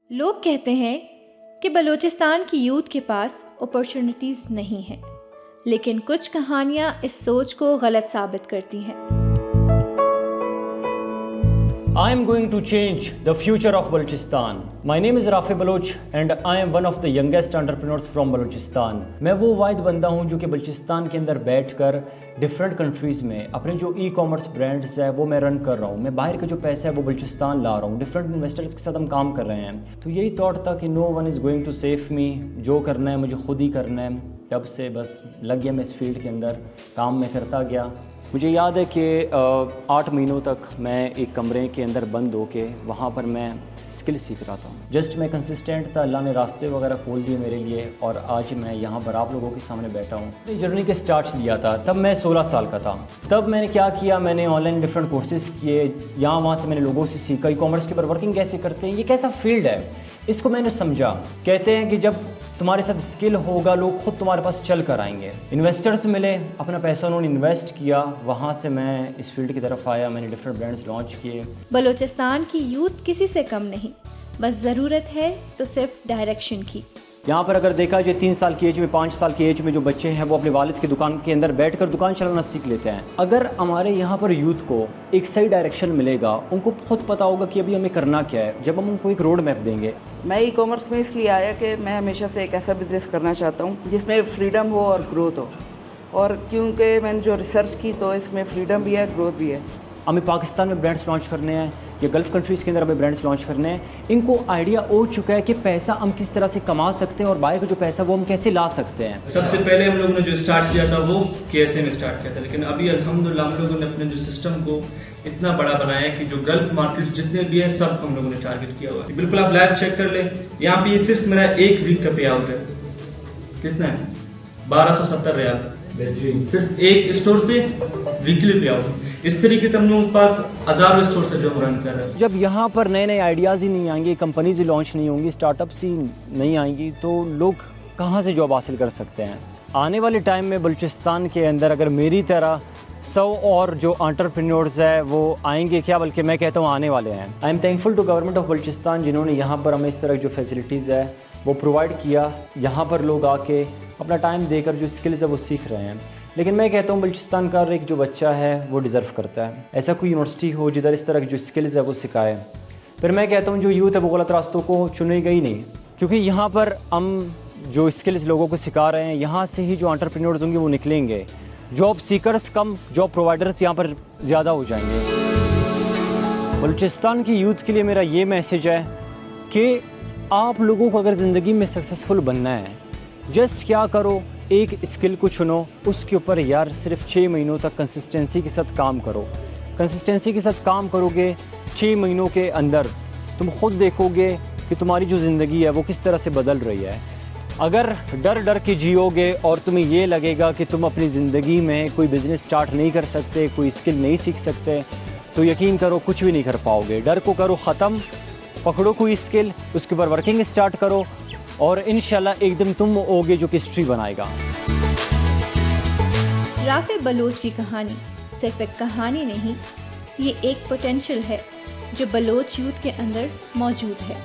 लोग कहते हैं कि बलूचिस्तान की यूथ के पास अपॉर्चुनिटीज़ नहीं हैं, लेकिन कुछ कहानियाँ इस सोच को गलत साबित करती हैं। I am going to change the future of Balochistan. My name is Rafi Baloch and I am one of the youngest entrepreneurs from Balochistan. मैं वो वाहिद बंदा हूँ जो कि बलूचिस्तान के अंदर बैठकर डिफरेंट कंट्रीज़ में अपने जो ई कॉमर्स ब्रांड्स है वो मैं रन कर रहा हूँ। मैं बाहर का जो पैसा है वो बलूचिस्तान ला रहा हूँ। डिफरेंट इन्वेस्टर्स के साथ हम काम कर रहे हैं। तो यही थॉट था कि no one is going to save me, जो करना है मुझे खुद ही करना है। तब से बस लग गया मैं इस फील्ड के अंदर, काम में करता गया। मुझे याद है कि 8 महीनों तक मैं एक कमरे के अंदर बंद होके वहाँ पर मैं स्किल सीख रहा था। जस्ट मैं कंसिस्टेंट था, अल्लाह ने रास्ते वगैरह खोल दिए मेरे लिए और आज मैं यहाँ पर आप लोगों के सामने बैठा हूँ। मेरी जर्नी के स्टार्ट लिया था तब मैं 16 साल का था। तब मैंने क्या किया, मैंने ऑनलाइन डिफरेंट कोर्सेज़ किए, यहाँ वहाँ से मैंने लोगों से सीखा ई कॉमर्स के ऊपर वर्किंग कैसे करते हैं, ये कैसा फील्ड है, इसको मैंने समझा। कहते हैं कि जब तुम्हारे साथ स्किल होगा लोग खुद तुम्हारे पास चल कर आएंगे। इन्वेस्टर्स मिले, अपना पैसा उन्होंने इन्वेस्ट किया, वहाँ से मैं इस फील्ड की तरफ आया। मैंने डिफरेंट ब्रांड्स लॉन्च किए। बलूचिस्तान की यूथ किसी से कम नहीं, बस ज़रूरत है तो सिर्फ डायरेक्शन की। यहाँ पर अगर देखा जाए 3 साल की एज में, 5 साल की एज में जो बच्चे हैं वो अपने वालिद की दुकान के अंदर बैठकर दुकान चलाना सीख लेते हैं। अगर हमारे यहाँ पर यूथ को एक सही डायरेक्शन मिलेगा, उनको खुद पता होगा कि अभी हमें करना क्या है, जब हम उनको एक रोड मैप देंगे। मैं ई कॉमर्स में इसलिए आया कि मैं हमेशा से एक ऐसा बिज़नेस करना चाहता हूँ जिसमें फ्रीडम हो और ग्रोथ हो, और क्योंकि मैंने जो रिसर्च की तो इसमें फ्रीडम भी है, ग्रोथ भी है। हमें पाकिस्तान में ब्रांड्स लॉन्च करने हैं या गल्फ़ कंट्रीज़ के अंदर हमें ब्रांड्स लॉन्च करने हैं। इनको आइडिया हो चुका है कि पैसा हम किस तरह से कमा सकते हैं और बाहर का जो पैसा वो हम कैसे ला सकते हैं। सबसे पहले हम लोगों ने जो स्टार्ट किया था वो KSA में स्टार्ट किया था, लेकिन अभी अल्हम्दुलिल्लाह हम लोगों ने अपने जो सिस्टम को इतना बड़ा बनाया है कि जो गल्फ मार्केट्स जितने भी हैं सब हम लोगों ने टारगेट किया हुआ है। बिल्कुल आप लाइव चेक कर लें, यहाँ पे ये सिर्फ मेरा 1 वीक का पे आउट है। कितना है? 1270 रियाल, सिर्फ एक स्टोर से वीकली पे आउट। इस तरीके से हम लोगों के पास हज़ारों स्टोर से जो हम रन कर रहे हैं। जब यहाँ पर नए नए आइडियाज़ ही नहीं आएंगे, कंपनीज ही लॉन्च नहीं होंगी, स्टार्टअप्स ही नहीं आएंगी, तो लोग कहाँ से जॉब हासिल कर सकते हैं। आने वाले टाइम में बलूचिस्तान के अंदर अगर मेरी तरह 100 और जो एंटरप्रेन्योर्स है वो आएंगे क्या, बल्कि मैं कहता हूँ आने वाले हैं। I am thankful to government of Balochistan जिन्होंने यहाँ पर हमें इस तरह जो फैसिलिटीज़ है वो प्रोवाइड किया। यहाँ पर लोग आके अपना टाइम देकर जो स्किल्स है वो सीख रहे हैं। लेकिन मैं कहता हूँ बलूचिस्तान का हर एक जो बच्चा है वो डिज़र्व करता है ऐसा कोई यूनिवर्सिटी हो जिधर इस तरह की जो स्किल्स है वो सिखाए। फिर मैं कहता हूँ जो यूथ है वो गलत रास्तों को चुने गई नहीं, क्योंकि यहाँ पर हम जो स्किल्स लोगों को सिखा रहे हैं, यहाँ से ही जो एंटरप्रेन्योर्स होंगे वो निकलेंगे। जॉब सीकर्स कम, जॉब प्रोवाइडर्स यहाँ पर ज़्यादा हो जाएंगे। बलूचिस्तान की यूथ के लिए मेरा ये मैसेज है कि आप लोगों को अगर ज़िंदगी में सक्सेसफुल बनना है, जस्ट क्या करो, एक स्किल को चुनो, उसके ऊपर यार सिर्फ 6 महीनों तक कंसिस्टेंसी के साथ काम करो। कंसिस्टेंसी के साथ काम करोगे, 6 महीनों के अंदर तुम खुद देखोगे कि तुम्हारी जो ज़िंदगी है वो किस तरह से बदल रही है। अगर डर डर के जियोगे और तुम्हें ये लगेगा कि तुम अपनी ज़िंदगी में कोई बिज़नेस स्टार्ट नहीं कर सकते, कोई स्किल नहीं सीख सकते, तो यकीन करो कुछ भी नहीं कर पाओगे। डर को करो ख़त्म, पकड़ो कोई स्किल, उसके ऊपर वर्किंग स्टार्ट करो और इंशाल्लाह एक दिन तुम होगे जो कि हिस्ट्री बनाएगा। राफी बलोच की कहानी सिर्फ एक कहानी नहीं, ये एक पोटेंशियल है जो बलोच यूथ के अंदर मौजूद है।